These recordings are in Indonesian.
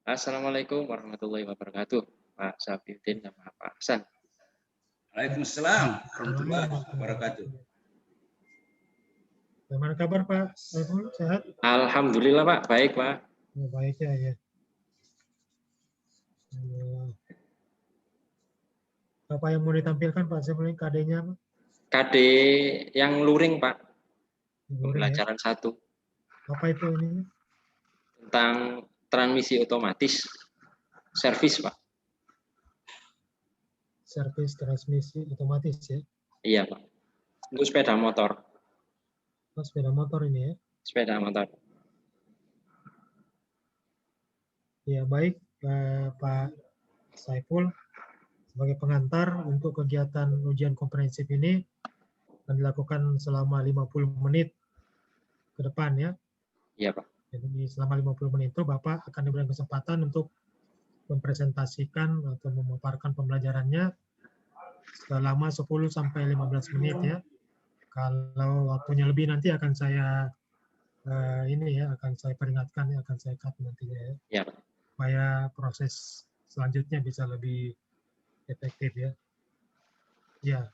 Assalamualaikum warahmatullahi wabarakatuh, Pak Safiuddin sama Pak Hasan. Waalaikumsalam warahmatullahi wabarakatuh. Bagaimana kabar Pak Saiful? Sehat? Alhamdulillah Pak, baik Pak. Oh, baik ya. Apa yang mau ditampilkan Pak Saiful? KD-nya apa? KD yang luring Pak, Luring, pembelajaran ya? 1. Apa itu ini? Tentang transmisi otomatis, servis Pak. Servis transmisi otomatis ya? Iya Pak, untuk sepeda motor. Oh, sepeda motor ini ya? Sepeda motor. Ya baik Pak Saiful, sebagai pengantar untuk kegiatan ujian komprehensif ini akan dilakukan selama 50 menit ke depan ya. Iya Pak. Jadi selama 50 menit itu Bapak akan diberikan kesempatan untuk mempresentasikan atau memaparkan pembelajarannya selama 10 sampai 15 menit ya. Kalau waktunya lebih nanti akan saya akan saya peringatkan ya, akan saya cut nantinya ya. Iya Pak. Supaya proses selanjutnya bisa lebih efektif ya. Ya.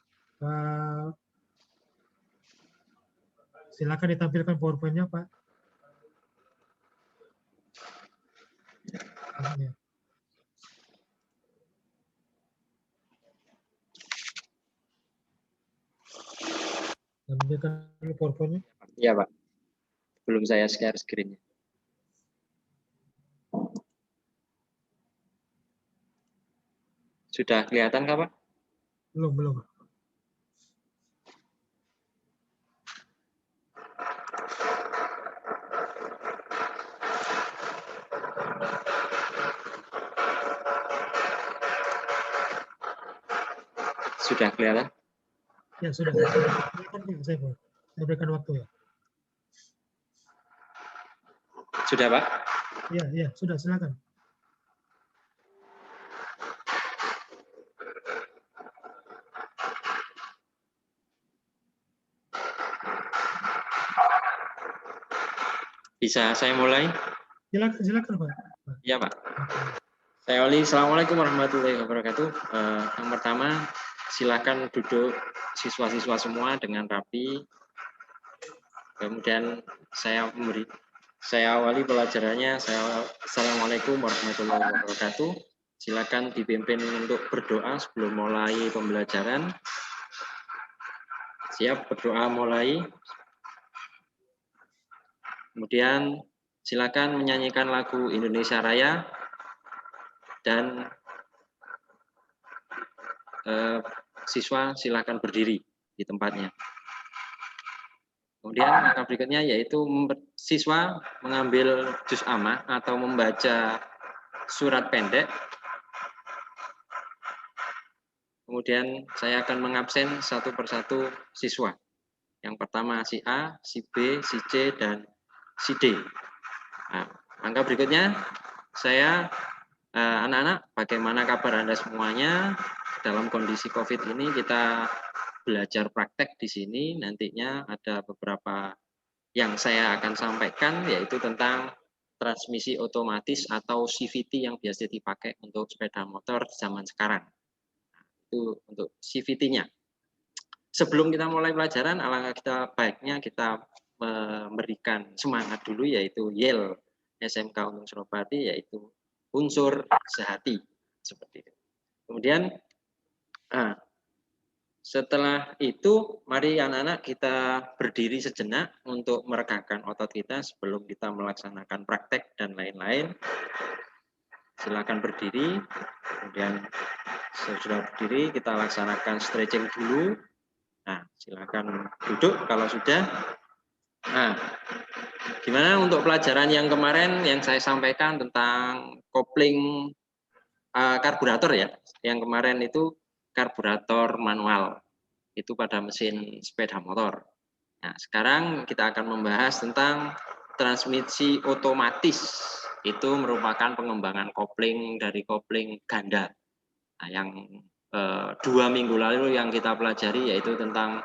Silakan ditampilkan PowerPoint-nya, Pak. Ya. Tampilkan dulu PowerPoint-nya. Iya Pak. Belum saya share screen-nya. Sudah kelihatan kah Pak? Belum. Sudah kelihatan? Ya, sudah. Saya berikan waktu ya. Sudah Pak? Ya, sudah, silakan. Bisa saya mulai? Silakan Pak. Iya Pak. Saya Oli, Assalamualaikum warahmatullahi wabarakatuh. Yang pertama, silakan duduk siswa-siswa semua dengan rapi. Kemudian saya awali pelajarannya. Assalamualaikum warahmatullahi wabarakatuh. Silakan dipimpin untuk berdoa sebelum mulai pembelajaran. Siap, berdoa mulai. Kemudian silakan menyanyikan lagu Indonesia Raya. Dan siswa silakan berdiri di tempatnya. Kemudian langkah berikutnya yaitu siswa mengambil juz amma atau membaca surat pendek. Kemudian saya akan mengabsen satu persatu siswa. Yang pertama si A, si B, si C, dan si D. Nah, langkah berikutnya saya anak-anak, bagaimana kabar Anda semuanya? Dalam kondisi COVID ini kita belajar praktek di sini. Nantinya ada beberapa yang saya akan sampaikan, yaitu tentang transmisi otomatis atau CVT yang biasa dipakai untuk sepeda motor zaman sekarang. Nah, itu untuk CVT-nya. Sebelum kita mulai pelajaran, alangkah kita baiknya kita memberikan semangat dulu, yaitu YEL SMK Untung Suropati, yaitu unsur sehati, seperti itu. Kemudian setelah itu mari anak-anak kita berdiri sejenak untuk meregangkan otot kita sebelum kita melaksanakan praktek dan lain-lain. Silakan berdiri. Kemudian sesudah berdiri kita laksanakan stretching dulu. Nah, silakan duduk kalau sudah. Nah, gimana untuk pelajaran yang kemarin yang saya sampaikan tentang kopling karburator ya, yang kemarin itu karburator manual, itu pada mesin sepeda motor. Nah, sekarang kita akan membahas tentang transmisi otomatis, itu merupakan pengembangan kopling dari kopling ganda. Nah, yang 2 minggu lalu yang kita pelajari yaitu tentang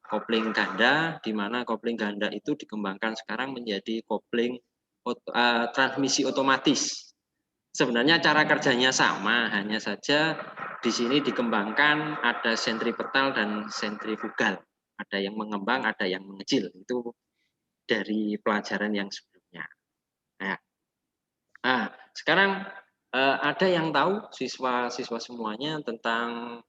kopling ganda, di mana kopling ganda itu dikembangkan sekarang menjadi kopling transmisi otomatis. Sebenarnya cara kerjanya sama, hanya saja di sini dikembangkan ada sentripetal dan sentrifugal. Ada yang mengembang, ada yang mengecil. Itu dari pelajaran yang sebelumnya. Nah, sekarang ada yang tahu siswa-siswa semuanya tentang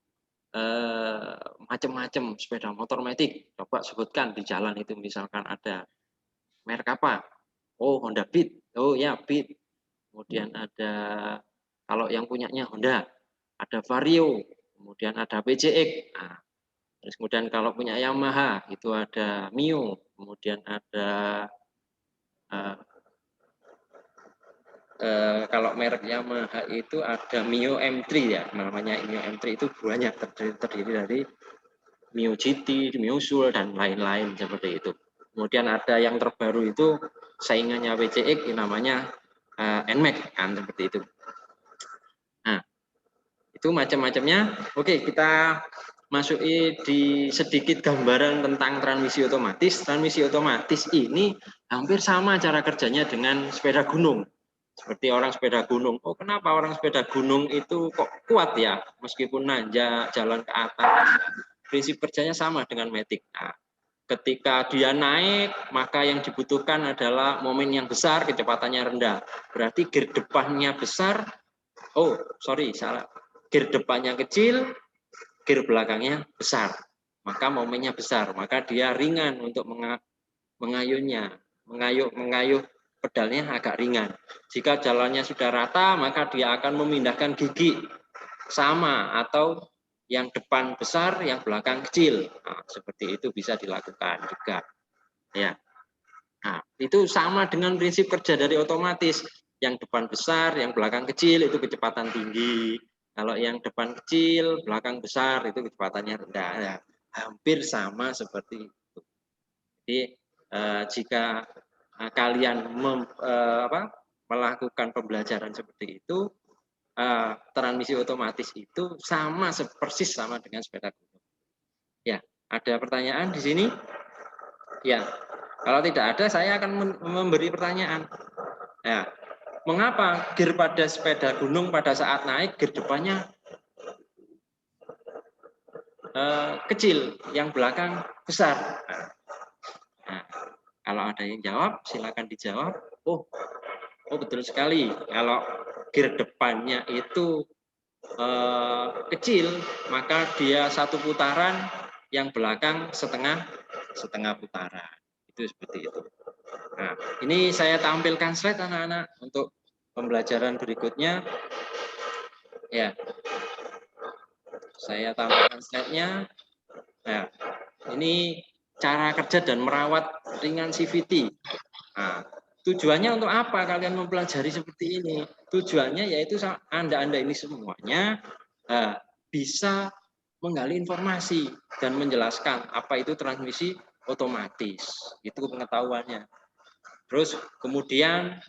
macam-macam sepeda motor matic. Coba sebutkan di jalan itu misalkan ada merek apa? Oh, Honda Beat. Oh ya, Beat. Kemudian ada kalau yang punyanya Honda, ada Vario, kemudian ada PCX. Nah, terus kemudian kalau punya Yamaha itu ada Mio, kemudian ada kalau merek Yamaha itu ada Mio M3 ya, namanya Mio M3 itu banyak terdiri dari Mio GT, Mio Sul dan lain-lain seperti itu. Kemudian ada yang terbaru itu saingannya WCX namanya NMAX kan seperti itu. Nah, itu macam-macamnya. Oke, kita masuki di sedikit gambaran tentang transmisi otomatis. Transmisi otomatis ini hampir sama cara kerjanya dengan sepeda gunung. Seperti orang sepeda gunung. Oh, kenapa orang sepeda gunung itu kok kuat ya? Meskipun nanjak, jalan ke atas. Prinsip kerjanya sama dengan matic. Nah, ketika dia naik, maka yang dibutuhkan adalah momen yang besar, kecepatannya rendah. Berarti gear depannya besar. Oh, sorry, salah. Gear depannya kecil, gear belakangnya besar. Maka momennya besar. Maka dia ringan untuk mengayuhnya. Mengayuh pedalnya agak ringan. Jika jalannya sudah rata, maka dia akan memindahkan gigi sama atau yang depan besar, yang belakang kecil. Nah, seperti itu bisa dilakukan juga. Ya. Nah, itu sama dengan prinsip kerja dari otomatis. Yang depan besar, yang belakang kecil itu kecepatan tinggi. Kalau yang depan kecil, belakang besar itu kecepatannya rendah. Ya, hampir sama seperti itu. Jadi jika kalian melakukan pembelajaran seperti itu, transmisi otomatis itu persis sama dengan sepeda gunung. Ya, ada pertanyaan di sini? Ya, kalau tidak ada saya akan memberi pertanyaan. Ya, mengapa gear pada sepeda gunung pada saat naik gear depannya kecil, yang belakang besar? Nah, kalau ada yang jawab, silakan dijawab. Oh betul sekali. Kalau gear depannya itu kecil, maka dia satu putaran, yang belakang setengah putaran. Itu seperti itu. Nah, ini saya tampilkan slide anak-anak untuk pembelajaran berikutnya. Ya, saya tampilkan slide-nya. Nah, ini cara kerja dan merawat ringan CVT. Nah, tujuannya untuk apa kalian mempelajari seperti ini? Tujuannya yaitu Anda ini semuanya bisa menggali informasi dan menjelaskan apa itu transmisi otomatis. Itu pengetahuannya. Terus kemudian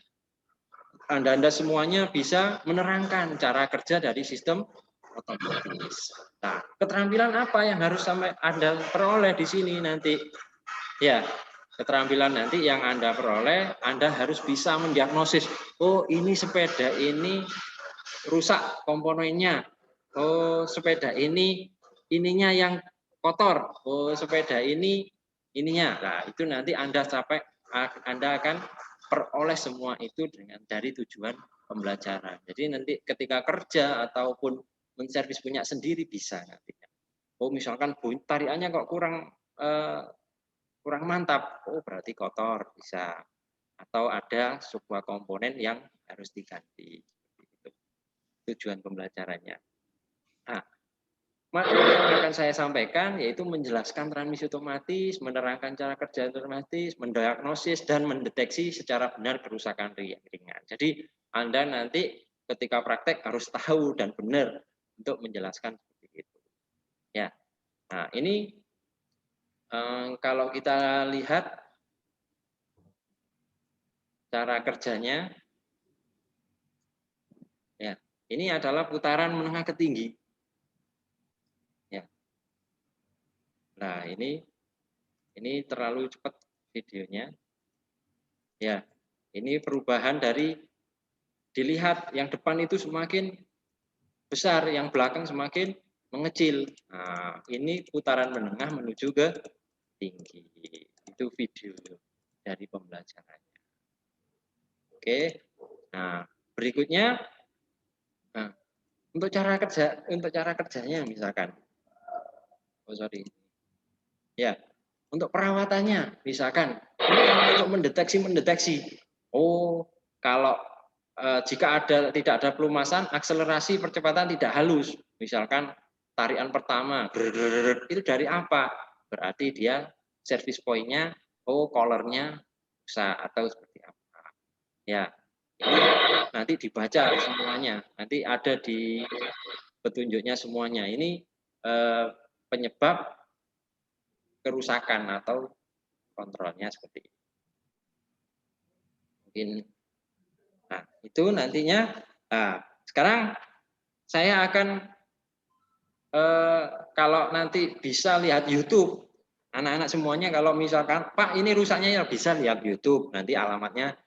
Anda semuanya bisa menerangkan cara kerja dari sistem otomatis. Nah, keterampilan apa yang harus sampai Anda peroleh di sini nanti? Ya, keterampilan nanti yang Anda peroleh, Anda harus bisa mendiagnosis. Oh, ini sepeda ini rusak komponennya. Oh, sepeda ini ininya yang kotor. Oh, sepeda ini ininya. Nah, itu nanti Anda akan peroleh semua itu dari tujuan pembelajaran. Jadi nanti ketika kerja ataupun menservis punya sendiri bisa nantinya. Oh, misalkan tarikannya kok kurang mantap, oh berarti kotor bisa. Atau ada sebuah komponen yang harus diganti. Itu tujuan pembelajarannya. Nah, materi yang akan saya sampaikan yaitu menjelaskan transmisi otomatis, menerangkan cara kerja otomatis, mendiagnosis dan mendeteksi secara benar kerusakan ringan. Jadi Anda nanti ketika praktek harus tahu dan benar untuk menjelaskan seperti itu. Ya, nah ini kalau kita lihat cara kerjanya, ya ini adalah putaran menengah ke tinggi. Ya, nah ini terlalu cepat videonya. Ya, ini perubahan dari dilihat yang depan itu semakin besar, yang belakang semakin mengecil. Nah, ini putaran menengah menuju ke tinggi. Itu video dari pembelajarannya. Oke. Nah, berikutnya nah, untuk cara kerjanya misalkan. Oh, sorry. Ya, untuk perawatannya misalkan untuk mendeteksi. Oh, kalau jika tidak ada pelumasan, akselerasi percepatan tidak halus. Misalkan tarikan pertama, itu dari apa? Berarti dia service point-nya, collar-nya bisa atau seperti apa. Ya, ini nanti dibaca semuanya. Nanti ada di petunjuknya semuanya. Ini penyebab kerusakan atau kontrolnya seperti ini. Mungkin, nah itu nantinya. Nah, sekarang saya akan kalau nanti bisa lihat YouTube, anak-anak semuanya kalau misalkan Pak ini rusaknya ya bisa lihat YouTube, nanti alamatnya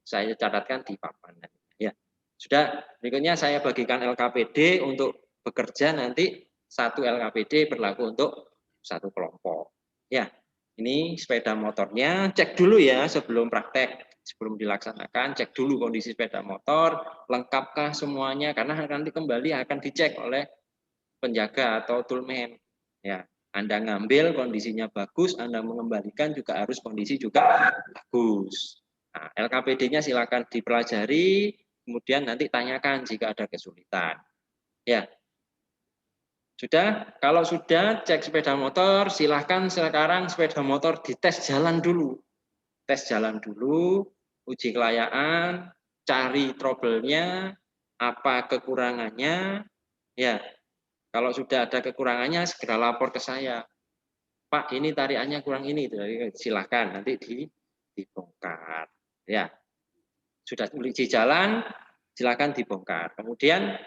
saya catatkan di papan. Ya, sudah. Berikutnya saya bagikan LKPD untuk bekerja nanti 1 LKPD berlaku untuk 1 kelompok. Ya, ini sepeda motornya, cek dulu ya sebelum praktek. Sebelum dilaksanakan, cek dulu kondisi sepeda motor, lengkapkah semuanya, karena nanti kembali akan dicek oleh penjaga atau toolman. Ya, Anda ngambil kondisinya bagus, Anda mengembalikan juga harus kondisi juga bagus. Nah, LKPD-nya silakan dipelajari, kemudian nanti tanyakan jika ada kesulitan. Ya, sudah. Kalau sudah cek sepeda motor, silahkan sekarang sepeda motor dites jalan dulu. Tes jalan dulu, uji kelayakan, cari trouble-nya, apa kekurangannya. Ya, kalau sudah ada kekurangannya segera lapor ke saya. Pak, ini tariannya kurang ini. Silahkan nanti dibongkar. Ya, sudah uji jalan, silahkan dibongkar. Kemudian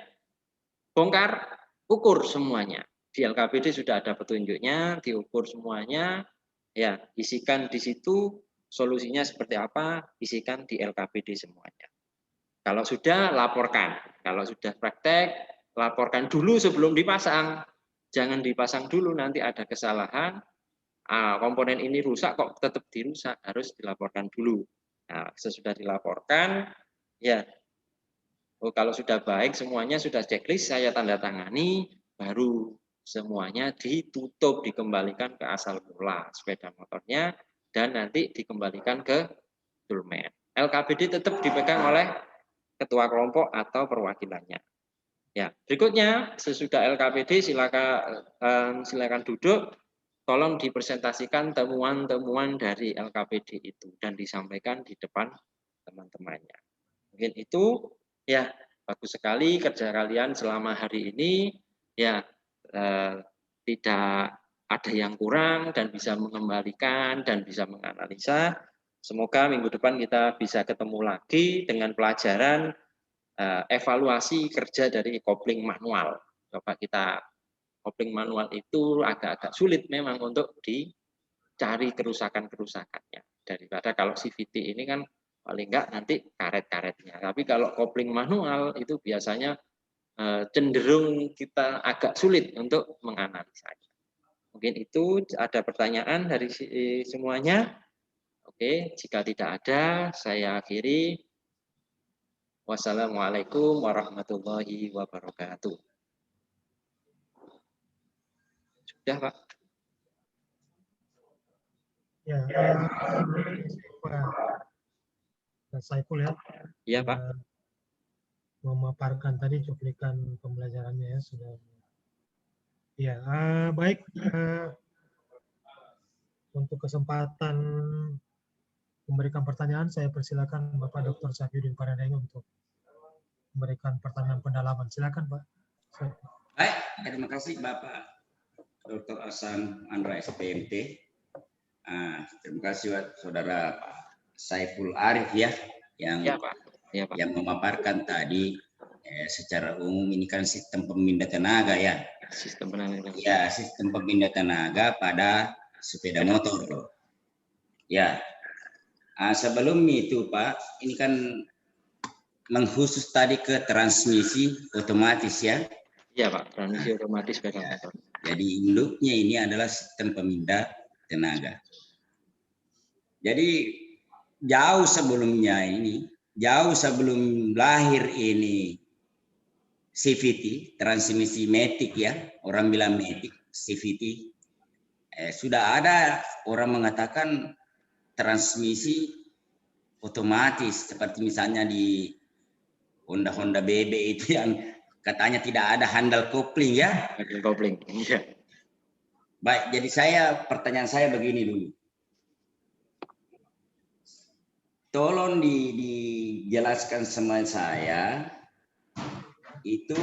bongkar, ukur semuanya. Di LKPD sudah ada petunjuknya, diukur semuanya. Ya, isikan di situ solusinya seperti apa, isikan di LKPD semuanya. Kalau sudah, laporkan. Kalau sudah praktek, laporkan dulu sebelum dipasang. Jangan dipasang dulu, nanti ada kesalahan. Komponen ini rusak kok tetap dirusak, harus dilaporkan dulu. Nah, sesudah dilaporkan, ya, kalau sudah baik semuanya sudah checklist, saya tanda tangani, baru semuanya ditutup, dikembalikan ke asal mula sepeda motornya, dan nanti dikembalikan ke toolman. LKPD tetap dipegang oleh ketua kelompok atau perwakilannya. Ya, berikutnya sesudah LKPD silakan duduk. Tolong dipresentasikan temuan-temuan dari LKPD itu dan disampaikan di depan teman-temannya. Mungkin itu ya, bagus sekali kerja kalian selama hari ini. Ya, tidak ada yang kurang dan bisa mengembalikan dan bisa menganalisa. Semoga minggu depan kita bisa ketemu lagi dengan pelajaran evaluasi kerja dari kopling manual. Coba kita, kopling manual itu agak-agak sulit memang untuk dicari kerusakan-kerusakannya. Daripada kalau CVT ini kan paling enggak nanti karet-karetnya. Tapi kalau kopling manual itu biasanya cenderung kita agak sulit untuk menganalisanya. Mungkin itu ada pertanyaan dari semuanya. Oke, jika tidak ada, saya akhiri. Wassalamualaikum warahmatullahi wabarakatuh. Sudah, Pak? Ya, Pak Saiful ya. Iya, Pak. Memaparkan tadi cuplikan pembelajarannya ya sudah. Ya, baik. Untuk kesempatan memberikan pertanyaan, saya persilakan Bapak Dr. Syafiuddin Paradeng untuk memberikan pertanyaan pendalaman. Silakan, Pak. Baik, terima kasih Bapak Dr. Hasan Andra SPMT. Terima kasih Saudara Pak Saiful Arif ya, yang yang memaparkan tadi secara umum ini kan sistem pemindah tenaga ya. Sistem pemindah tenaga pada sepeda motor. Ya. Sebelum itu Pak, ini kan mengkhusus tadi ke transmisi otomatis ya. Iya Pak, transmisi otomatis sepeda motor. Jadi induknya ini adalah sistem pemindah tenaga. Jadi jauh sebelumnya ini, jauh sebelum lahir ini CVT, transmisi matic ya, orang bilang matic, CVT, sudah ada orang mengatakan transmisi otomatis, seperti misalnya di Honda BB itu yang katanya tidak ada handle coupling ya. Handle coupling, iya. Baik, jadi pertanyaan saya begini dulu. Tolong dijelaskan sama saya itu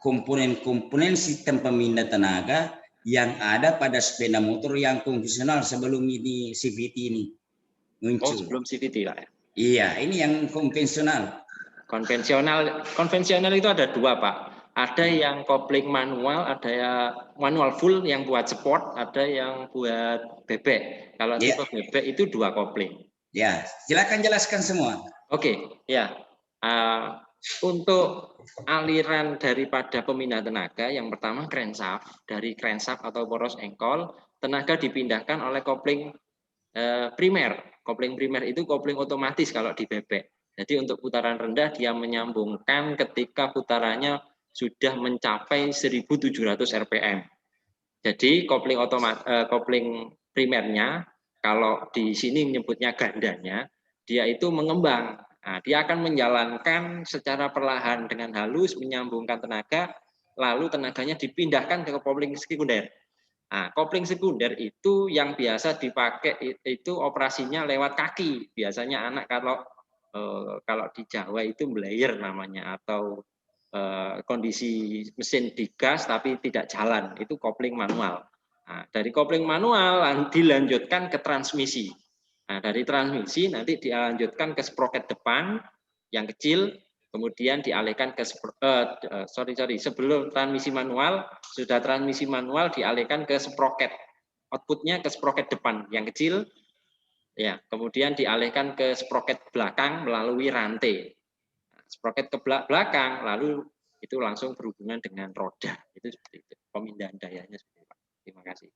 komponen-komponen sistem pemindah tenaga yang ada pada sepeda motor yang konvensional sebelum ini CVT ini muncul. Oh, sebelum CVT lah ya? Iya, ini yang konvensional. Konvensional itu ada dua Pak. Ada yang kopling manual, ada yang manual full yang buat sport, ada yang buat bebek. Kalau tipe bebek itu 2 kopling. Ya, silakan jelaskan semua. Oke, ya. Untuk aliran daripada pemindah tenaga, yang pertama crankshaft. Dari crankshaft atau poros engkol, tenaga dipindahkan oleh kopling primer. Kopling primer itu kopling otomatis kalau di bebek. Jadi untuk putaran rendah dia menyambungkan ketika putarannya sudah mencapai 1.700 rpm. Jadi kopling primernya, kalau di sini menyebutnya gandanya, dia itu mengembang. Nah, dia akan menjalankan secara perlahan dengan halus menyambungkan tenaga, lalu tenaganya dipindahkan ke kopling sekunder. Nah, kopling sekunder itu yang biasa dipakai itu operasinya lewat kaki. Biasanya anak kalau di Jawa itu belayer namanya, atau kondisi mesin digas tapi tidak jalan, itu kopling manual. Nah, dari kopling manual dilanjutkan ke transmisi. Nah, dari transmisi nanti dilanjutkan ke sprocket depan yang kecil, kemudian dialihkan ke sebelum transmisi manual, sudah transmisi manual dialihkan ke sprocket. Outputnya ke sprocket depan yang kecil, ya, kemudian dialihkan ke sprocket belakang melalui rantai. Sprocket ke belakang, lalu itu langsung berhubungan dengan roda. Itu seperti itu. Pemindahan dayanya seperti itu, Pak. Terima kasih.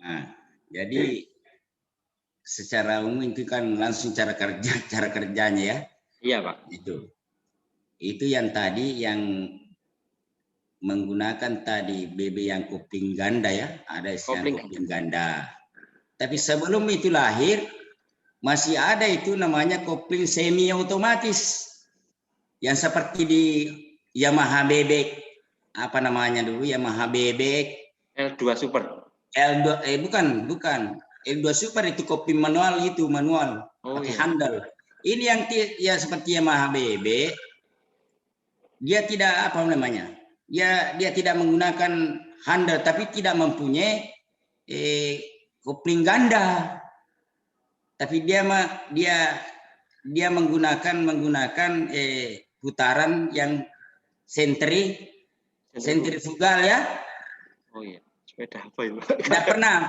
Nah, jadi secara umum itu kan langsung cara kerjanya ya. Iya Pak. Itu yang tadi yang menggunakan tadi BB yang kopling ganda ya, ada kopling ganda. Tapi sebelum itu lahir masih ada itu namanya kopling semi otomatis yang seperti di Yamaha bebek, apa namanya dulu, Yamaha bebek L2 Super. Bukan. L2 Super itu kopling manual, pakai handle. Ini yang ya seperti Yamaha bebek, dia tidak apa namanya, dia tidak menggunakan handle, tapi tidak mempunyai kopling ganda. Tapi dia menggunakan putaran yang sentrifugal ya. Oh iya, sepeda apa itu? Tidak pernah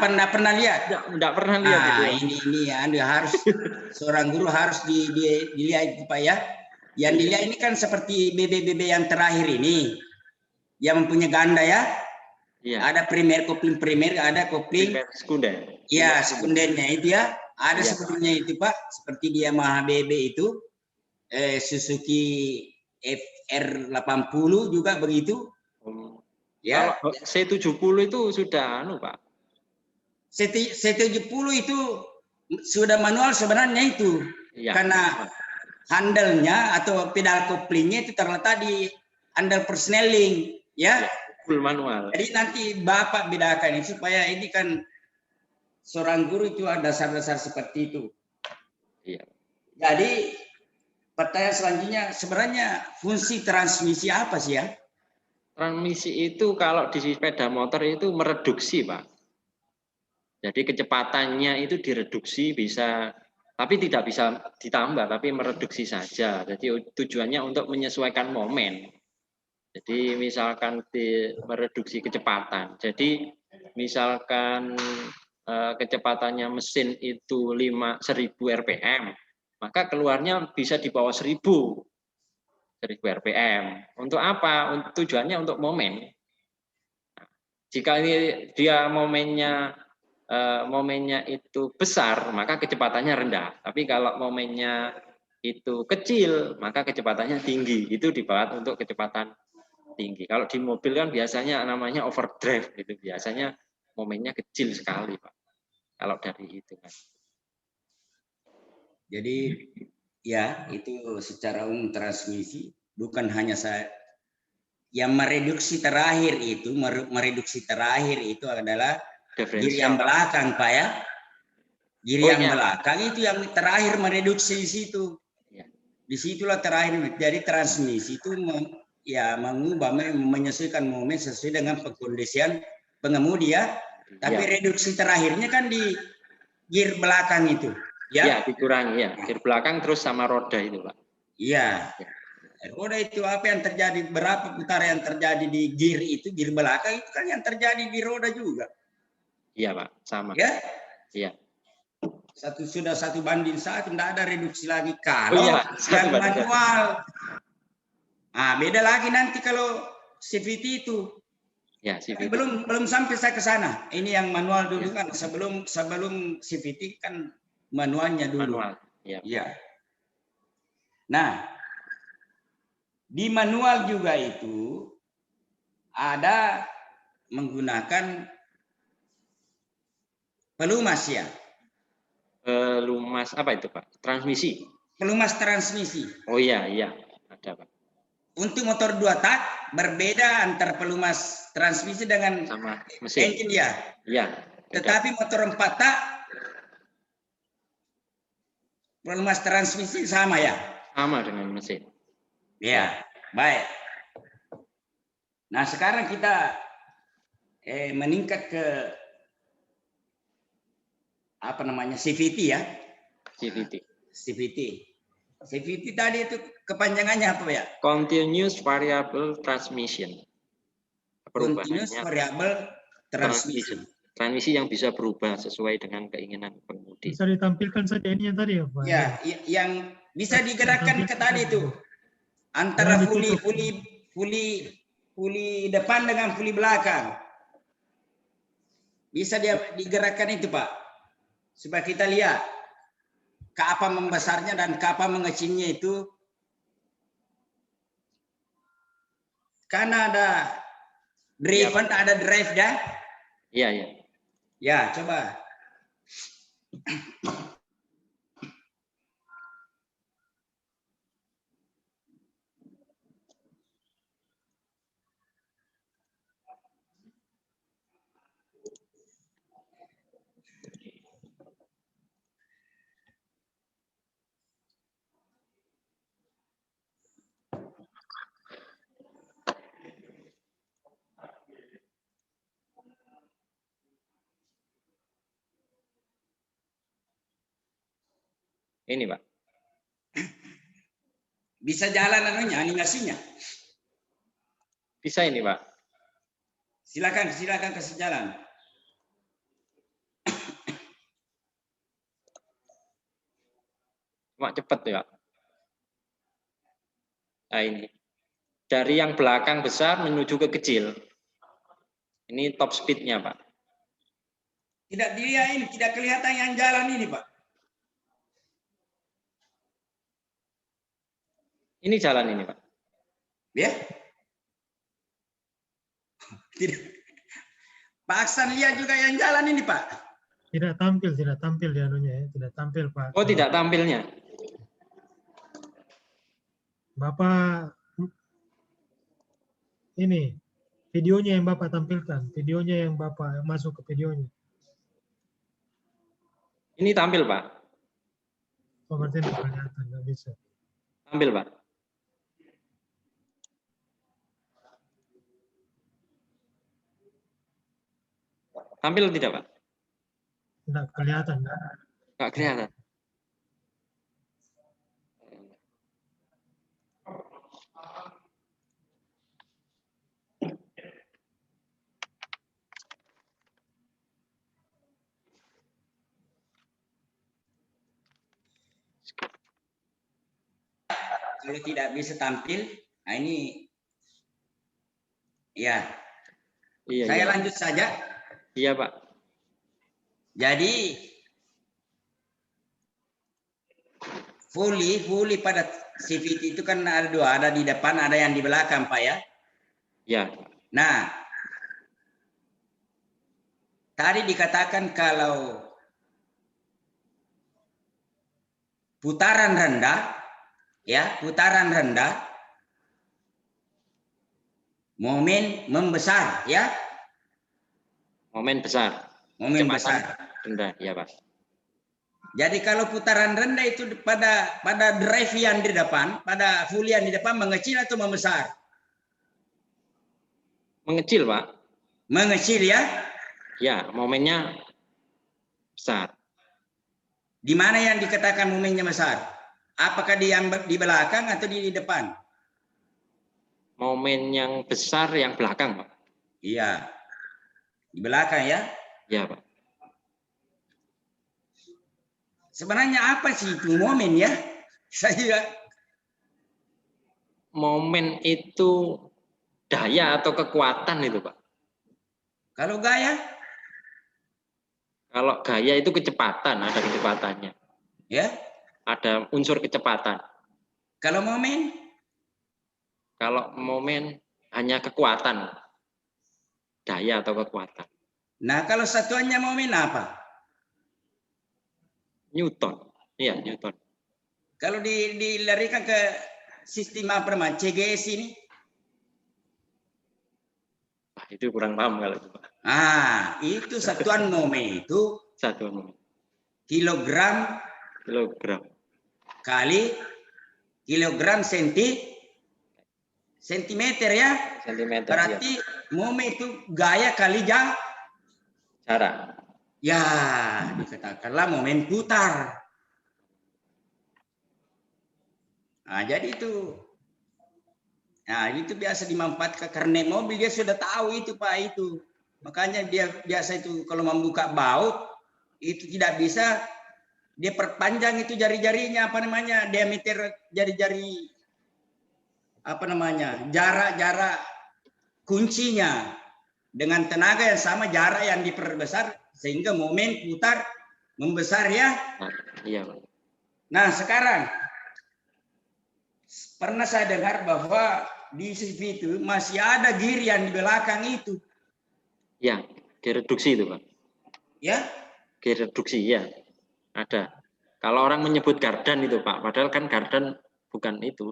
lihat. Tidak pernah lihat itu. Ini Anda harus seorang guru harus dilihat Pak ya. Yang dilihat ini kan seperti BB yang terakhir ini, yang mempunyai ganda ya. Iya. Ada kopling primer, ada kopling sekunder. Iya, sekundernya itu ya. Ada sebetulnya itu Pak, seperti di Yamaha BB itu, Suzuki FR80 juga begitu. Ya. Kalau C70 itu sudah Pak. C70 itu sudah manual sebenarnya itu. Ya. Karena handle-nya atau pedal koplingnya itu terletak di handle persneling ya. Full manual. Jadi nanti Bapak bedakan ini supaya ini kan seorang guru itu ada dasar-dasar seperti itu. Iya. Jadi pertanyaan selanjutnya, sebenarnya fungsi transmisi apa sih ya? Transmisi itu kalau di sepeda motor itu mereduksi Pak. Jadi kecepatannya itu direduksi bisa, tapi tidak bisa ditambah, tapi mereduksi saja. Jadi tujuannya untuk menyesuaikan momen. Jadi misalkan mereduksi kecepatan. Jadi misalkan kecepatannya mesin itu 1000 rpm, maka keluarnya bisa di bawah 1000 RPM. Untuk apa? Tujuannya untuk momen. Jika ini dia momennya itu besar, maka kecepatannya rendah. Tapi kalau momennya itu kecil, maka kecepatannya tinggi. Itu dibuat untuk kecepatan tinggi. Kalau di mobil kan biasanya namanya overdrive, gitu. Biasanya momennya kecil sekali, Pak. Kalau dari itu kan. Jadi ya itu secara umum transmisi bukan hanya saya yang mereduksi terakhir itu adalah gir yang belakang, Pak ya. Gir yang belakang itu yang terakhir mereduksi di situ. Disitulah terakhir. Jadi transmisi itu mengubah, menyesuaikan momen sesuai dengan kondisian pengemudi ya. Tapi reduksi terakhirnya kan di gir belakang itu. Ya, dikurangi ya. Gir belakang terus sama roda itu, Pak. Iya. Roda itu apa yang terjadi, berapa putaran yang terjadi di gir itu, gir belakang itu kan yang terjadi di roda juga. Iya, Pak, sama. Ya? Iya. Sudah 1:1, tidak ada reduksi lagi. Kalau yang manual, beda lagi nanti kalau CVT itu. Ya, CVT. Belum sampai saya ke sana. Ini yang manual dulu kan, sebelum CVT kan manualnya dulu. Manual. Iya. Nah, di manual juga itu ada menggunakan pelumas ya. Pelumas apa itu, Pak? Transmisi. Pelumas transmisi. Oh iya, ada, Pak. Untuk motor 2 tak berbeda antar pelumas transmisi dengan sama mesin. Engine ya. Iya. Tetapi motor 4 tak pelumas transmisi sama ya. Sama dengan mesin. Ya, baik. Nah, sekarang kita meningkat ke apa namanya CVT ya. CVT tadi itu kepanjangannya apa ya? Continuous Variable Transmission. Continuous Variable Transmission. Transmisi yang bisa berubah sesuai dengan keinginan pengemudi. Bisa ditampilkan saja ini yang tadi ya, Pak? Ya, yang bisa digerakkan ke tadi itu. Antara puli depan dengan puli belakang. Bisa dia digerakkan itu, Pak. Supaya kita lihat kapan membesarnya dan kapan mengecilnya itu. Karena ada drive, ada drive dah. Iya. Ya, coba. Ini, Pak. Bisa jalan animasinya. Bisa ini, Pak. Silakan kasih jalan. Cuma cepat ya, Pak. Nah, ini. Dari yang belakang besar menuju ke kecil. Ini top speed-nya, Pak. Tidak kelihatan yang jalan ini, Pak. Ini jalan ini, Pak. Ya. Tidak. Pak Aksan lihat juga yang jalan ini, Pak. Tidak tampil di anunya ya, tidak tampil, Pak. Oh, tidak tampilnya. Bapak ini videonya yang Bapak tampilkan, videonya yang Bapak masuk ke videonya. Ini tampil, Pak. Oh, berarti tidak kelihatan, nggak bisa. Tampil, Pak. Tampil tidak, Pak? Tidak kelihatan. Nggak kelihatan. kalau tidak bisa tampil, nah ini ya. Iya, Saya iya. lanjut saja. Iya, Pak. Jadi fuli pada CVT itu kan ada dua, ada di depan, ada yang di belakang, Pak ya. Ya. Nah, tadi dikatakan kalau putaran rendah, ya, putaran rendah, momen membesar, ya. Momen besar. Momen Kecepatan besar. rendah, ya Pak. Jadi kalau putaran rendah itu pada drive yang di depan, pada full yang di depan mengecil atau membesar? Mengecil, Pak. Mengecil ya? Ya, momennya besar. Di mana yang dikatakan momennya besar? Apakah di belakang atau di depan? Momen yang besar yang belakang, Pak. Iya. Di belakang ya? Ya, Pak. Sebenarnya apa sih itu momen ya? Saya momen itu daya atau kekuatan itu, Pak. kalau gaya? Kalau gaya itu kecepatan, ada kecepatannya. Ya. Ada unsur kecepatan. Kalau momen? Kalau momen hanya kekuatan. Daya atau kekuatan. Nah, kalau satuannya momen apa? Newton. Iya, Newton. Kalau dilarikan ke sistem apa namanya? CGS ini? Itu kurang paham kalau itu, Pak. Itu satuan momen itu Satuan momen. Kilogram kali kilogram sentimeter ya. Sentimeter. Berarti ya. Momen itu gaya kali jarak. Ya, dikatakanlah momen putar. Nah, jadi itu. Nah, itu biasa dimanfaatkan karena mobil dia sudah tahu itu, Pak, itu. Makanya dia biasa itu kalau membuka baut itu tidak bisa dia perpanjang itu jari-jarinya apa namanya? Diameter jari-jari apa namanya? Jarak kuncinya dengan tenaga yang sama jarak yang diperbesar sehingga momen putar membesar ya. Iya, Pak. Nah, sekarang pernah saya dengar bahwa di CV itu masih ada gear yang di belakang itu. Ya, gear reduksi itu, Pak. Ya? Gear reduksi, ya. Ada. Kalau orang menyebut gardan itu, Pak, padahal kan gardan bukan itu.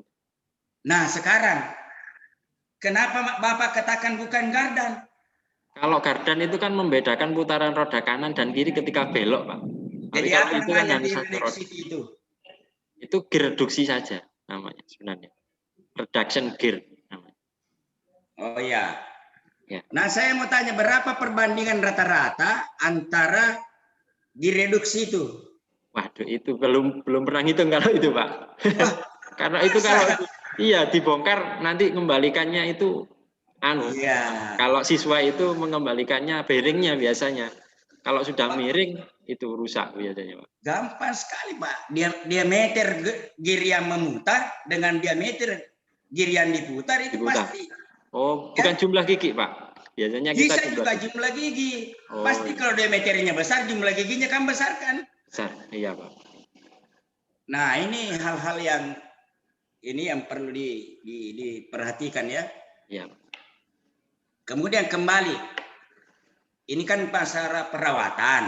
Nah, sekarang kenapa Bapak katakan bukan gardan? Kalau gardan itu kan membedakan putaran roda kanan dan kiri ketika belok, Pak. Jadi kalau apa itu kan namanya hanya satu roda. itu? Itu gear reduksi saja namanya sebenarnya. Reduction gear namanya. Oh ya. Ya. Nah, saya mau tanya berapa perbandingan rata-rata antara direduksi itu? Waduh, itu belum pernah ngitung kalau itu, Pak. Karena itu kalau iya dibongkar nanti kembalikannya itu Iya. Kalau siswa itu mengembalikannya bearingnya biasanya. Kalau sudah miring itu rusak biasanya, Pak. Gampang sekali, Pak. Diameter gear yang memutar dengan diameter gear yang diputar itu pasti. Oh, bukan ya? Jumlah gigi, Pak. Biasanya kita bisa juga jumlah gigi. Oh, pasti iya. Kalau diameternya besar, jumlah giginya kan besar kan? Besar, iya, Pak. Nah, ini hal-hal yang perlu diperhatikan ya. Iya. Kemudian kembali, ini kan masalah perawatan.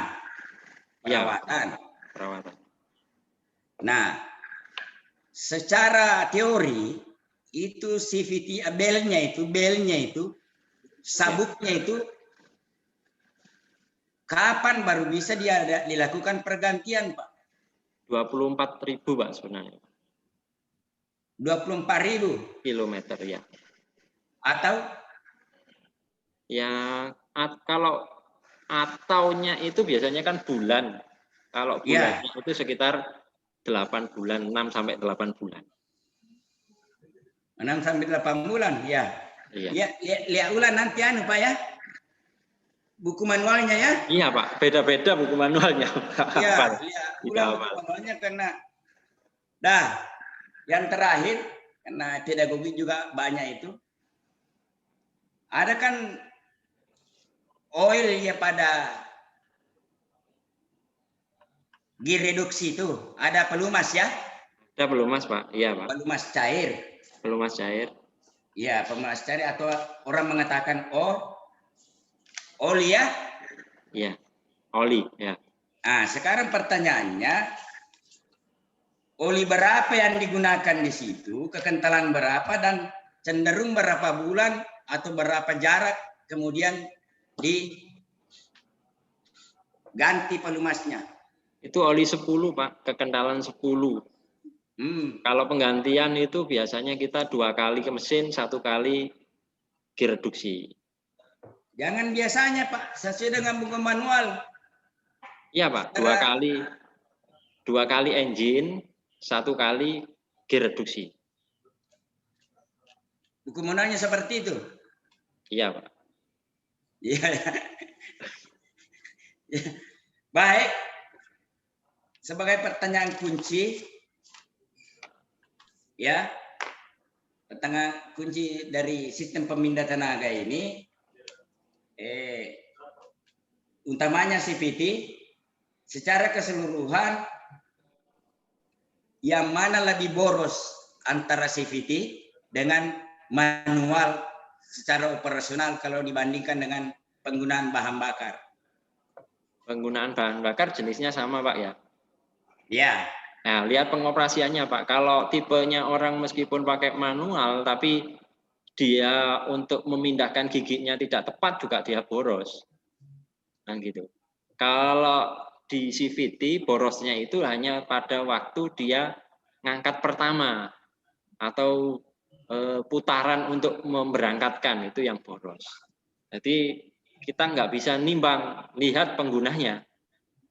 Perawatan. Nah, secara teori itu CVT belnya itu, sabuknya itu, kapan baru bisa dilakukan pergantian, Pak? 24.000, Pak, sebenarnya. 24.000 kilometer ya. Atau? Ya, kalau ataunya itu biasanya kan bulan. Kalau bulannya itu sekitar 8 bulan, 6 sampai 8 bulan. 6 sampai 8 bulan, ya. Iya. Lihat ulang nanti Pak ya. Buku manualnya ya. Iya, Pak. Beda-beda buku manualnya. Iya, lihat ulang buku manualnya karena Yang terakhir, karena pedagogi juga banyak itu, ada kan oil ya pada gear reduksi itu, ada pelumas ya? Ada pelumas, Pak. Iya, Pak. Pelumas cair. Pelumas cair. Ya, pelumas cair atau orang mengatakan oli ya? Iya, oli. Ya. Nah, sekarang pertanyaannya, oli berapa yang digunakan di situ, kekentalan berapa, dan cenderung berapa bulan atau berapa jarak kemudian diganti pelumasnya? Itu oli 10, Pak. Kekentalan 10. Kalau penggantian itu biasanya kita 2 kali ke mesin, 1 kali gear reduksi. Jangan biasanya, Pak, sesuai dengan buku manual. Iya, Pak. 2 kali engine, 1 kali gear reduksi. Buku manualnya seperti itu. Iya, Pak. Iya. Baik. Sebagai pertanyaan kunci, ya, pertanyaan kunci dari sistem pemindah tenaga ini, utamanya CVT, secara keseluruhan, yang mana lebih boros antara CVT dengan manual secara operasional kalau dibandingkan dengan penggunaan bahan bakar? Penggunaan bahan bakar jenisnya sama, Pak, ya? Ya. Nah, lihat pengoperasiannya, Pak. Kalau tipenya orang meskipun pakai manual, tapi dia untuk memindahkan giginya tidak tepat juga dia boros. Nah, gitu. Kalau di CVT borosnya itu hanya pada waktu dia ngangkat pertama atau putaran untuk memberangkatkan, itu yang boros. Jadi kita nggak bisa nimbang, lihat penggunanya.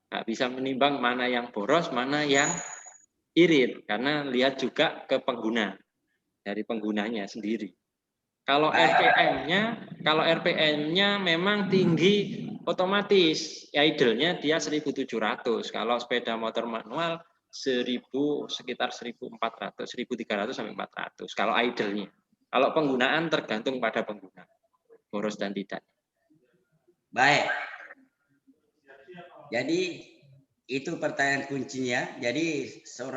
Nggak bisa menimbang mana yang boros, mana yang irit, karena lihat juga ke pengguna, dari penggunanya sendiri. Kalau RPM-nya memang tinggi, otomatis idle-nya dia 1.700. Kalau sepeda motor manual sekitar 1.400, 1.300 sampai 400 kalau idle-nya. Kalau penggunaan tergantung pada pengguna, boros dan tidak. Baik. Jadi itu pertanyaan kuncinya. Jadi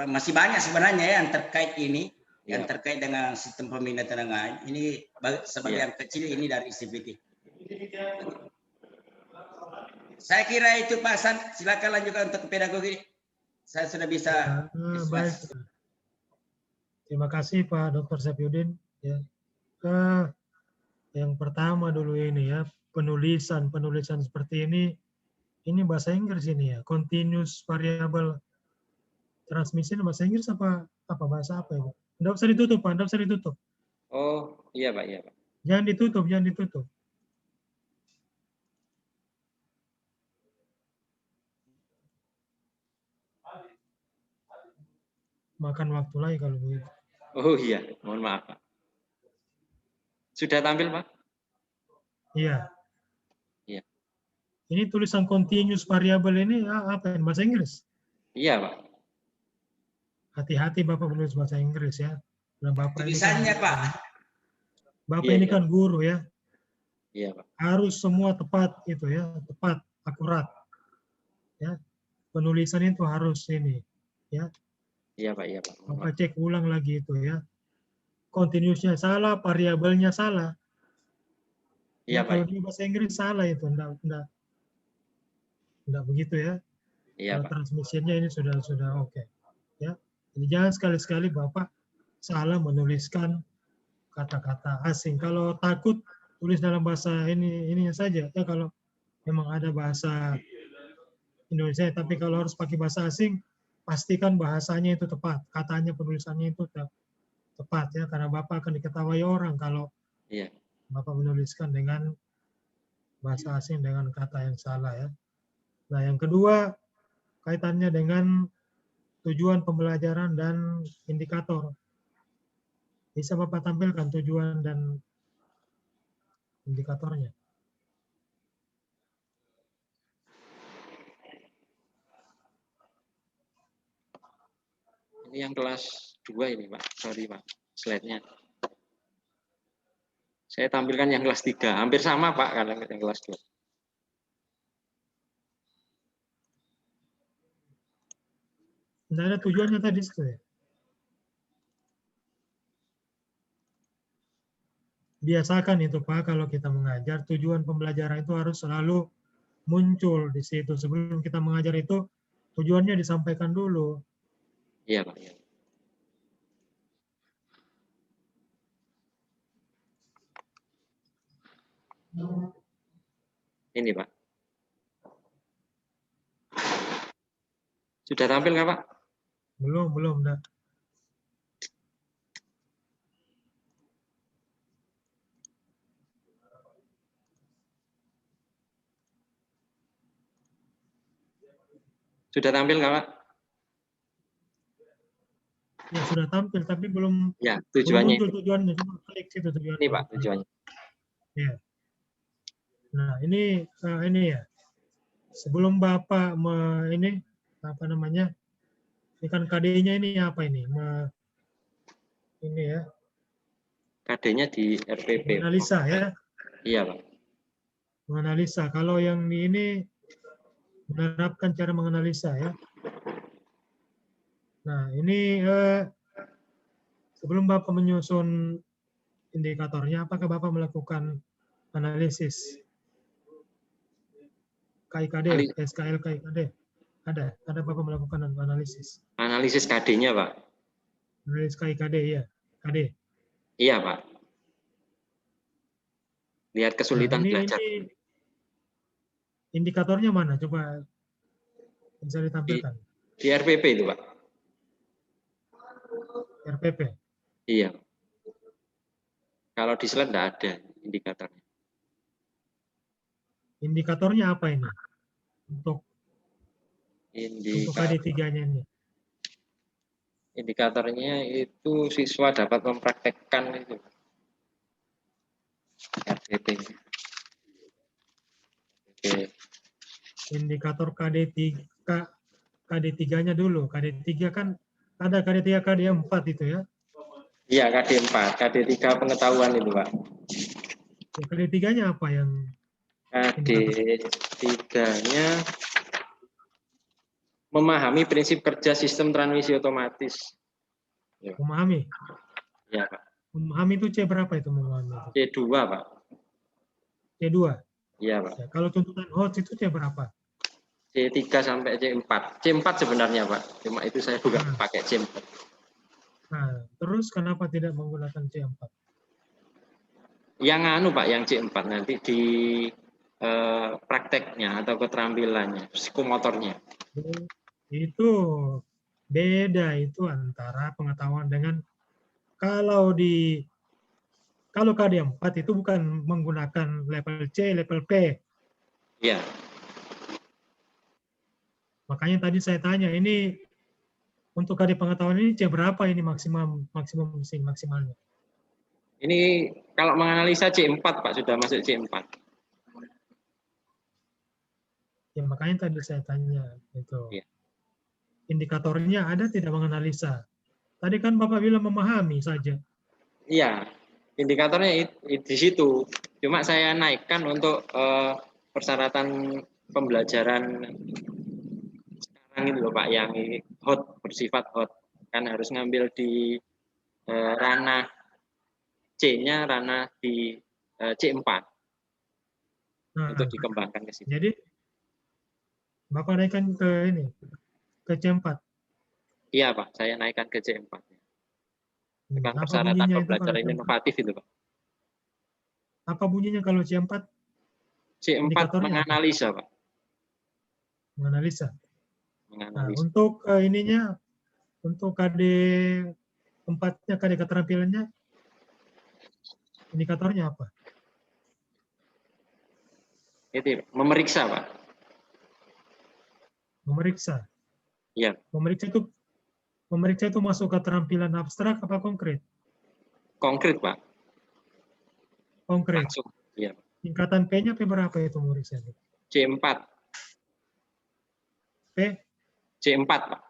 masih banyak sebenarnya yang terkait ini, yang terkait dengan sistem pemindahan tenaga. Ini sebagian kecil ini dari CVT. Saya kira itu Pak Hasan. Silakan lanjutkan untuk pedagogi. Saya sudah bisa. Baik. Terima kasih Pak Dr. Sapyudin. Ya. Yang pertama dulu ini ya, penulisan seperti ini bahasa Inggris ini ya, continuous variable transmission bahasa Inggris apa bahasa apa ya? Nggak usah ditutup Pak, nggak usah ditutup. Oh iya Pak, iya Pak. Jangan ditutup. Makan waktu lagi kalau begitu. Oh iya, mohon maaf Pak. Sudah tampil Pak? Iya. Iya. Ini tulisan continuous variable ini apa yang bahasa Inggris? Iya Pak. Hati-hati Bapak menulis bahasa Inggris ya. Dan Bapak tulisannya ini Pak. Bapak ini kan guru ya. Iya Pak. Harus semua tepat itu ya, tepat, akurat. Ya. Penulisan itu harus ini ya. Iya Pak, iya Pak. Bapak cek ulang lagi itu ya. Continuousnya salah, variabelnya salah. Iya Ya, kalau Pak. di bahasa Inggris salah itu, enggak begitu ya. Iya Pak. Transmisinya ini sudah oke. Ya. Jadi jangan sekali-sekali Bapak salah menuliskan kata-kata asing. Kalau takut tulis dalam bahasa ininya saja. Ya kalau memang ada bahasa Indonesia, tapi kalau harus pakai bahasa asing, pastikan bahasanya itu tepat, katanya penulisannya itu tepat ya, karena Bapak akan diketahui orang kalau Bapak menuliskan dengan bahasa asing dengan kata yang salah ya. Nah, yang kedua kaitannya dengan tujuan pembelajaran dan indikator. Bisa Bapak tampilkan tujuan dan indikatornya. Ini yang kelas 2 ini Pak, sorry Pak, slide-nya. Saya tampilkan yang kelas 3, hampir sama Pak kalau yang kelas 2. Tidak ada tujuannya tadi itu ya. Biasakan itu Pak, kalau kita mengajar, tujuan pembelajaran itu harus selalu muncul di situ. Sebelum kita mengajar itu, tujuannya disampaikan dulu. Iya Pak. Iya. Ini Pak. Sudah tampil nggak Pak? Belum, enggak. Sudah tampil nggak Pak? Ya sudah tampil, tapi belum Ya, tujuannya muncul itu. tujuannya. Coba klik situ tujuannya. Ini Pak, tujuannya. Ya. Nah, ini ya. Sebelum Bapak ini apa namanya? Ini kan KD-nya ini apa ini? Ini ya. KD-nya di RPP. Menganalisa ya. Iya Pak. Menganalisa. Kalau yang ini menerapkan cara menganalisa ya. Nah, ini sebelum Bapak menyusun indikatornya, apakah Bapak melakukan analisis KIKD, SKL KIKD? Ada Bapak melakukan analisis? Analisis KD-nya Pak. Analisis KIKD ya, KD. Iya Pak. Lihat kesulitan belajar. Ini indikatornya mana? Coba bisa ditampilkan. Di RPP itu Pak. RPP. Iya. Kalau di slide tidak ada indikatornya. Indikatornya apa ini? Untuk KD3-nya ini. Indikatornya itu siswa dapat mempraktekkan itu. RPP. Oke. Indikator KD3-nya dulu. KD3 kan ada KD3, KD4 itu ya. Iya, KD4, KD3 pengetahuan itu, Pak. Ya, KD3-nya apa yang KD3-nya memahami prinsip kerja sistem transmisi otomatis. Memahami? Ya, Pak. Memahami itu C berapa itu memahami? C2, Pak. C2? Iya, Pak. Ya, kalau tuntutan HOTS itu C berapa? C3 sampai C4. C4 sebenarnya, Pak. Cuma itu saya juga pakai C4. Nah, terus kenapa tidak menggunakan C4? Yang anu, Pak, yang C4 nanti di prakteknya atau keterampilannya, psikomotornya. Itu beda itu antara pengetahuan dengan kalau KD4 itu bukan menggunakan level C, level P. Iya. Makanya tadi saya tanya, ini untuk KD pengetahuan ini C berapa ini maksimalnya? Ini kalau menganalisa C4, Pak, sudah masuk C4. Ya makanya tadi saya tanya itu. Ya. Indikatornya ada tidak menganalisa? Tadi kan Bapak bilang memahami saja. Iya, indikatornya di situ. Cuma saya naikkan untuk persyaratan pembelajaran sekarang itu loh Pak, yang hot, bersifat hot. Kan harus ngambil di ranah C-nya, ranah di C4 untuk dikembangkan ke situ. Jadi Bapak naikkan ke C4. Iya Pak, saya naikkan ke C4. Dengan Apa persyaratan bunyinya pembelajaran inovatif itu Pak. Apa bunyinya kalau C4? C4 menganalisa Pak. Menganalisa. Menganalisa. Nah, untuk ininya, untuk KD 4-nya, KD keterampilannya, indikatornya apa? Itu memeriksa Pak. Memeriksa. Iya. Memeriksa itu masuk keterampilan abstrak apa konkret? Konkret Pak. Konkret. Langsung. Iya. Tingkatan P-nya P berapa itu memeriksa? C4. P? C4 Pak.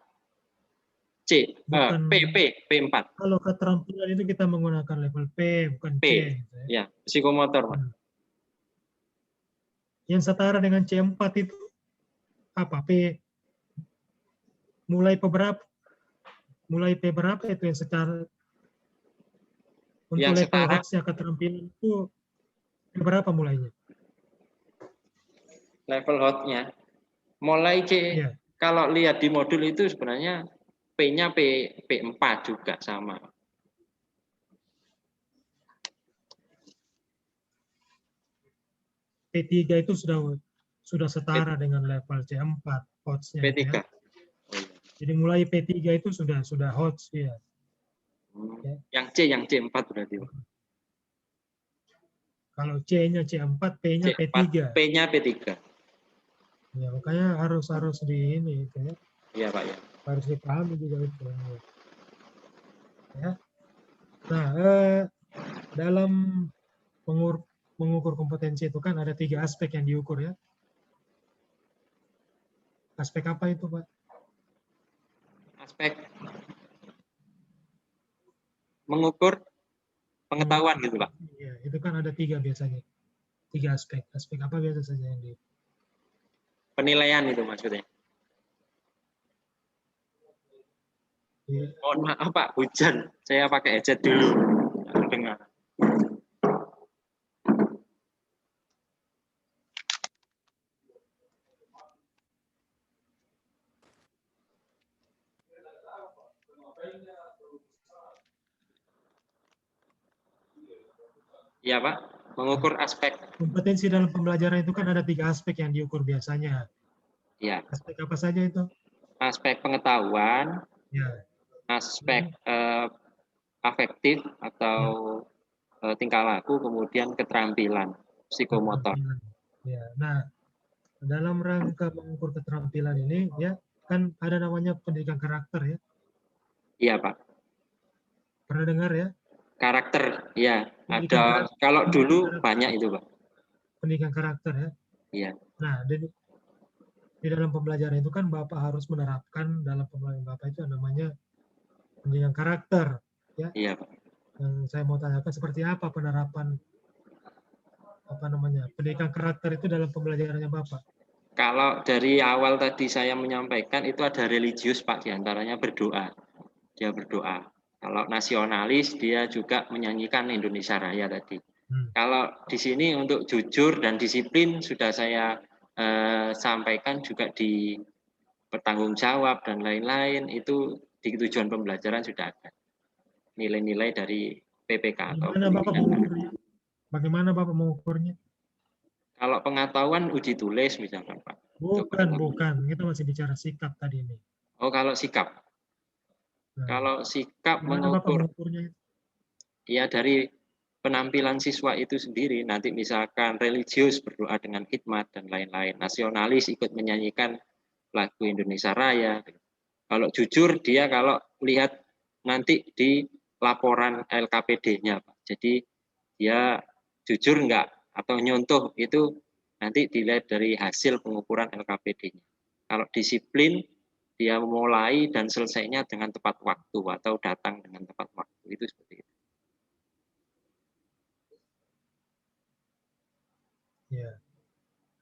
C, Bukan, P4. kalau keterampilan itu kita menggunakan level P, bukan P. C. Gitu ya. Ya, psikomotor, Pak. Yang setara dengan C4 itu apa? P mulai P berapa itu yang secara untuk Yang level setara HOTS-nya keterampilan itu berapa mulainya? level hotnya mulai C. Iya. Kalau lihat di modul itu sebenarnya P-nya P4 juga sama. P3 itu sudah setara dengan level C4 HOTS-nya P3. itu ya. Jadi mulai P3 itu sudah HOTS ya. Ya. Yang C4 berarti, Pak. Kalau C-nya C4, P-nya C4, P3. P-nya P3. Ya, makanya harus di ini itu ya. Iya, Pak ya. Harus dipahami juga itu. Ya. Nah, dalam mengukur kompetensi itu kan ada 3 aspek yang diukur ya. Aspek apa itu, Pak? Aspek mengukur pengetahuan gitu, Pak. Iya, itu kan ada 3 biasanya. 3 aspek. Aspek apa biasa saja yang di Penilaian itu maksudnya. Iya. Mohon maaf, Pak, hujan. Saya pakai headset dulu. Dengar. Iya, Pak. Mengukur aspek. Kompetensi dalam pembelajaran itu kan ada 3 aspek yang diukur biasanya. Ya. Aspek apa saja itu? Aspek pengetahuan, Ya. aspek afektif atau tingkah laku, kemudian keterampilan psikomotor. Ya. Nah, dalam rangka mengukur keterampilan ini ya kan ada namanya pendidikan karakter ya. Iya, Pak. Pernah dengar ya? Karakter, ya. Ada. Kalau dulu banyak itu, Pak. Pendidikan karakter ya. Iya. Nah, di dalam pembelajaran itu kan Bapak harus menerapkan dalam pembelajaran Bapak itu namanya pendidikan karakter ya. Iya, Pak. Yang saya mau tanyakan seperti apa penerapan pendidikan karakter itu dalam pembelajarannya Bapak? Kalau dari awal tadi saya menyampaikan itu ada religius, Pak, diantaranya berdoa. Dia berdoa. Kalau nasionalis dia juga menyanyikan Indonesia Raya tadi. Kalau di sini untuk jujur dan disiplin sudah saya sampaikan juga di bertanggung jawab dan lain-lain itu di tujuan pembelajaran sudah ada. Nilai-nilai dari PPK atau Bagaimana Bapak mengukurnya? Kalau pengetahuan uji tulis misalkan, Pak. Bukan. Kita masih bicara sikap tadi ini. Oh, kalau sikap. Nah, kalau sikap mengukur ya dari penampilan siswa itu sendiri, nanti misalkan religius berdoa dengan hikmat dan lain-lain, nasionalis ikut menyanyikan lagu Indonesia Raya. Kalau jujur dia kalau lihat nanti di laporan LKPD-nya, Pak. Jadi dia jujur enggak atau nyontoh itu nanti dilihat dari hasil pengukuran LKPD-nya. Kalau disiplin dia mulai dan selesainya dengan tepat waktu atau datang dengan tepat waktu, itu seperti itu. Ya.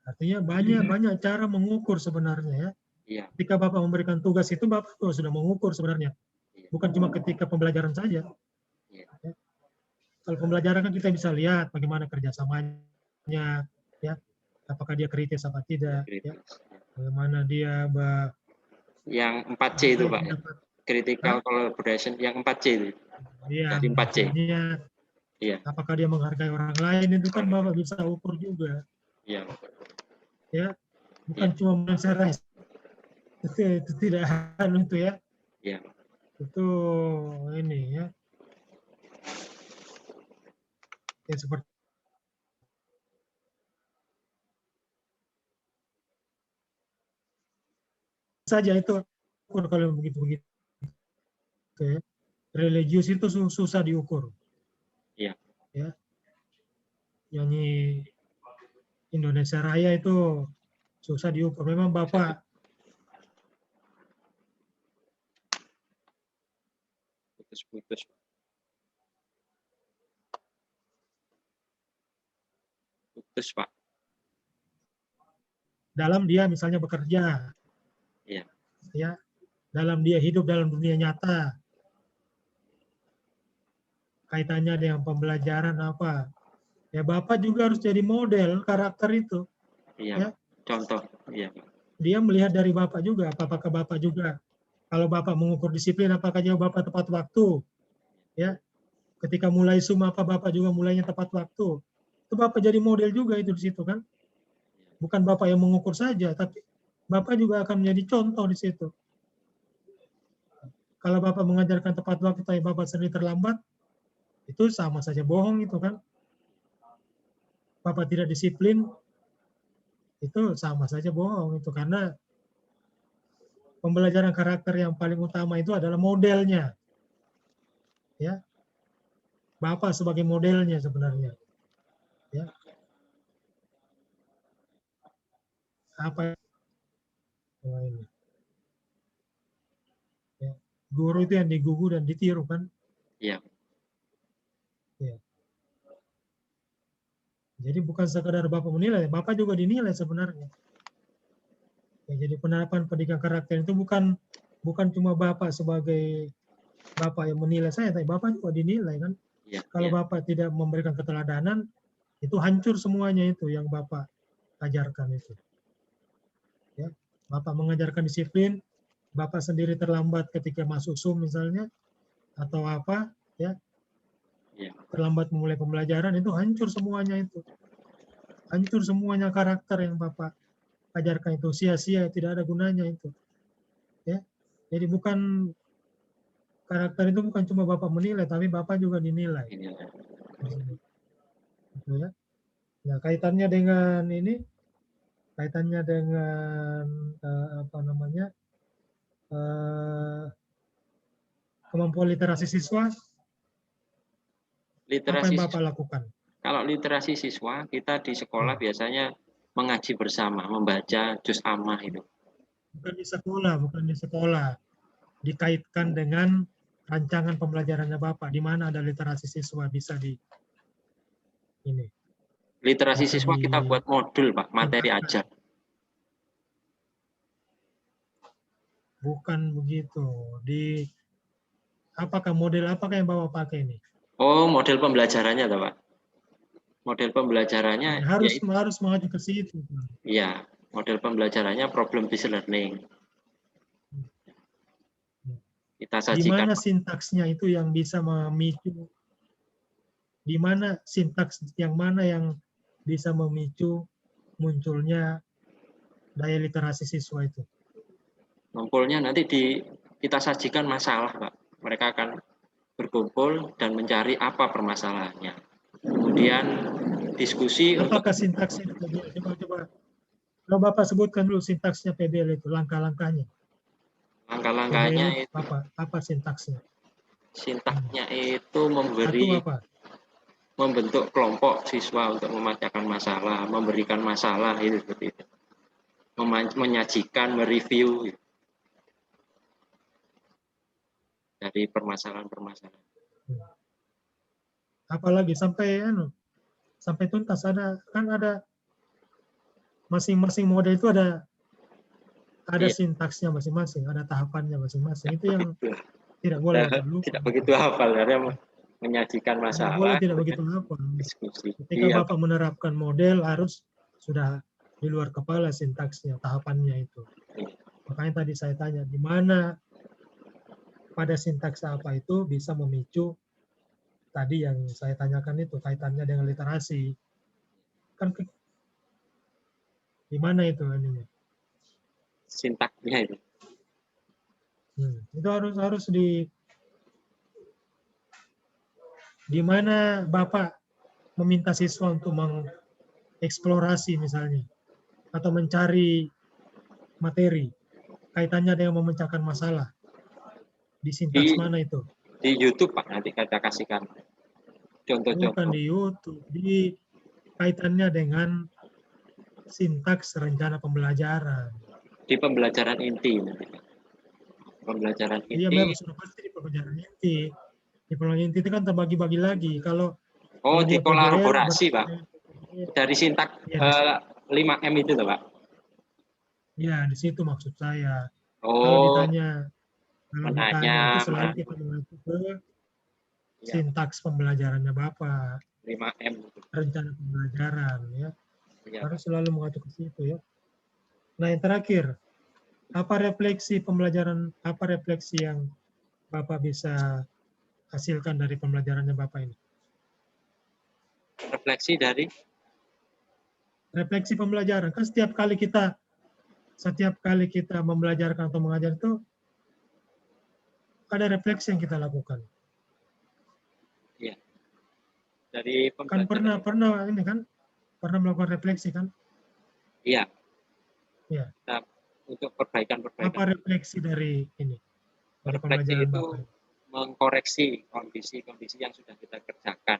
Artinya banyak cara mengukur sebenarnya ya. Iya. Ketika Bapak memberikan tugas itu Bapak sudah mengukur sebenarnya. Iya. Bukan cuma ketika pembelajaran saja. Iya. Ya. Kalau pembelajaran kan kita bisa lihat bagaimana kerjasamanya, ya, apakah dia kritis apa tidak, kritis. Ya, bagaimana dia yang 4C itu Pak, ya? Critical collaboration yang 4C itu. Iya. Dari 4C. Iya. Apakah dia menghargai orang lain itu kan Bapak bisa ukur juga. Iya. Ya, bukan cuma mencari itu tidak itu ya. Iya. Itu ini ya. Ya seperti saja itu kalau begitu ya. Religius itu susah diukur. Iya. Ya. Nyanyi Indonesia Raya itu susah diukur. Memang Bapak Putus-putus. Putus, Pak. Dalam dia misalnya bekerja. Iya. Ya, dalam dia hidup dalam dunia nyata. Kaitannya dengan pembelajaran apa? Ya Bapak juga harus jadi model karakter itu. Iya, Ya. contoh. Iya. Dia melihat dari Bapak juga, apakah Bapak juga kalau Bapak mengukur disiplin, apakah jauh Bapak tepat waktu? Ya, ketika mulai Zoom, apa Bapak juga mulainya tepat waktu? Itu Bapak jadi model juga itu di situ kan? Bukan Bapak yang mengukur saja, tapi Bapak juga akan menjadi contoh di situ. Kalau Bapak mengajarkan tepat waktu, tapi Bapak sendiri terlambat, itu sama saja bohong itu kan? Bapak tidak disiplin, itu sama saja bohong itu karena pembelajaran karakter yang paling utama itu adalah modelnya. Ya. Bapak sebagai modelnya sebenarnya. Ya. Apa ini? Ya. Guru itu yang digugu dan ditiru kan? Iya. Ya. Jadi bukan sekadar Bapak menilai, Bapak juga dinilai sebenarnya. Ya, jadi penerapan pendidikan karakter itu bukan cuma Bapak sebagai Bapak yang menilai saya, tapi Bapak juga dinilai kan. Ya, Kalau ya. Bapak tidak memberikan keteladanan, itu hancur semuanya itu yang Bapak ajarkan itu. Ya, Bapak mengajarkan disiplin, Bapak sendiri terlambat ketika masuk Zoom misalnya, atau apa, ya, terlambat memulai pembelajaran, itu hancur semuanya itu. Hancur semuanya karakter yang Bapak ajarkan itu, sia-sia, tidak ada gunanya itu. Ya, jadi bukan karakter itu bukan cuma Bapak menilai, tapi Bapak juga dinilai. Gitu ya. Nah, kaitannya dengan ini, kaitannya dengan apa namanya, kemampuan literasi siswa, apa Literasi yang Bapak siswa. lakukan? Kalau literasi siswa, kita di sekolah biasanya mengaji bersama, membaca juz ammah itu. Bukan di sekolah. Dikaitkan dengan rancangan pembelajarannya Bapak, di mana ada literasi siswa bisa di ini. Literasi Bisa siswa kita buat modul, Pak, materi ajar. Bukan begitu. Di apakah yang Bapak pakai ini? Oh, model pembelajarannya, toh, Pak. Model pembelajarannya harus mengacu ke situ. Iya, model pembelajarannya problem based learning. Kita sajikan. Di mana sintaksnya itu yang bisa memicu? Di mana sintaks yang mana yang bisa memicu munculnya daya literasi siswa itu? Ngumpulnya nanti kita sajikan masalah, Pak. Mereka akan berkumpul dan mencari apa permasalahannya. Kemudian diskusi. Apakah sintaksnya? Coba. Kalau Bapak sebutkan dulu sintaksnya PBL itu, langkah-langkahnya. Langkah-langkahnya itu. Apa sintaksnya? Sintaksnya itu membentuk kelompok siswa untuk memecahkan masalah, memberikan masalah itu seperti itu. Menyajikan, mereview gitu. Dari permasalahan-permasalahan. Apalagi sampai tuntas ada masing-masing model itu ada sintaksnya masing-masing, ada tahapannya masing-masing. Itu yang tidak boleh Bapak lupa. Tidak begitu hafal karena menyajikan masalah. Tidak begitu hafal. Diskusi. Ketika Bapak menerapkan model harus sudah di luar kepala sintaksnya, tahapannya itu. Makanya tadi saya tanya di mana pada sintaks apa itu bisa memicu tadi yang saya tanyakan itu kaitannya dengan literasi. Kan di mana itu ininya? Sintaksnya itu. Itu harus di mana Bapak meminta siswa untuk mengeksplorasi misalnya atau mencari materi kaitannya dengan memecahkan masalah. Di sintaks mana itu? Di YouTube, Pak, nanti kita kasihkan contoh-contoh. Bukan di YouTube, di kaitannya dengan sintaks rencana pembelajaran. Di pembelajaran inti. pembelajaran Iya, inti. memang sudah pasti di pembelajaran inti. Di pembelajaran inti itu kan terbagi-bagi lagi. Kalau dia PGL, Dikolaborasi, Pak. Dari sintak ya, 5M itu, loh, Pak. ya, di situ maksud saya. Kalau Oh, ditanya itu selalu kita mengacu mengacu ke ya, sintaks pembelajarannya Bapak, 5M. rencana pembelajaran ya. Ya, Harus Pak. selalu mengacu ke situ ya. Nah, yang terakhir, apa refleksi pembelajaran, apa refleksi yang Bapak bisa hasilkan dari pembelajarannya Bapak ini? Refleksi dari Refleksi pembelajaran, kan setiap kali kita membelajarkan atau mengajar itu ada refleksi yang kita lakukan. ya, dari Kan pembelajaran. pernah melakukan refleksi kan? Iya. Ya. Nah, untuk perbaikan-perbaikan. Apa refleksi dari ini? Dari Refleksi pembelajaran itu Bapak ini? mengkoreksi kondisi-kondisi yang sudah kita kerjakan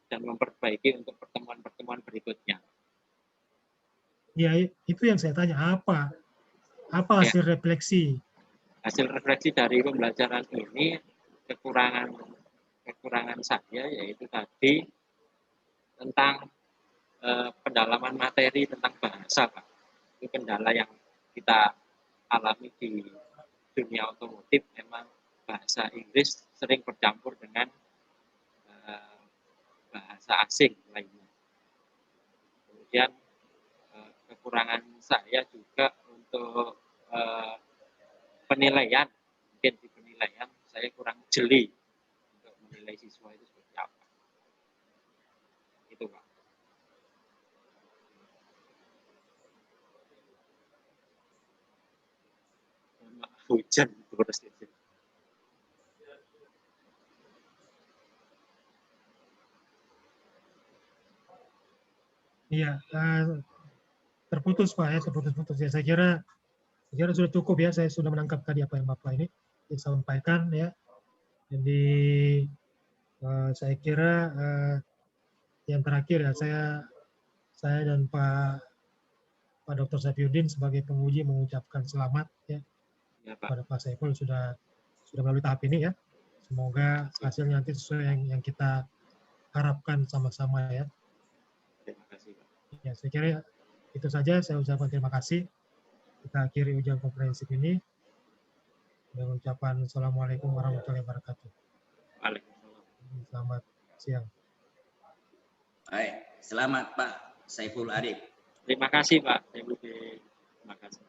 dan memperbaiki untuk pertemuan-pertemuan berikutnya. Ya, itu yang saya tanya, apa hasil refleksi? Hasil refleksi dari pembelajaran ini, kekurangan saya yaitu tadi tentang pendalaman materi tentang bahasa, Pak. Itu kendala yang kita alami di dunia otomotif, memang bahasa Inggris sering bercampur dengan bahasa asing lainnya. Kemudian kekurangan saya juga untuk penilaian, mungkin di penilaian saya kurang jeli untuk menilai siswa itu seperti apa. Itu, Pak. Hujan terus itu. Iya, terputus Pak ya, terputus-putus ya. Saya kira sudah cukup ya, saya sudah menangkap tadi apa yang Bapak ini disampaikan ya. Jadi saya kira yang terakhir ya, saya dan Pak Dr. Safiuddin sebagai penguji mengucapkan selamat ya, Ya, Pak. pada Pak Saiful sudah melalui tahap ini ya. Semoga hasilnya nanti sesuai yang kita harapkan sama-sama ya. Terima kasih, Pak. Ya, saya kira itu saja, saya ucapkan terima kasih. Kita akhiri ujian komprehensif ini dengan ucapan Assalamualaikum warahmatullahi wabarakatuh. Waalaikumsalam. Selamat siang. Baik, selamat Pak Saiful Arif. Terima kasih, Pak. Terima kasih.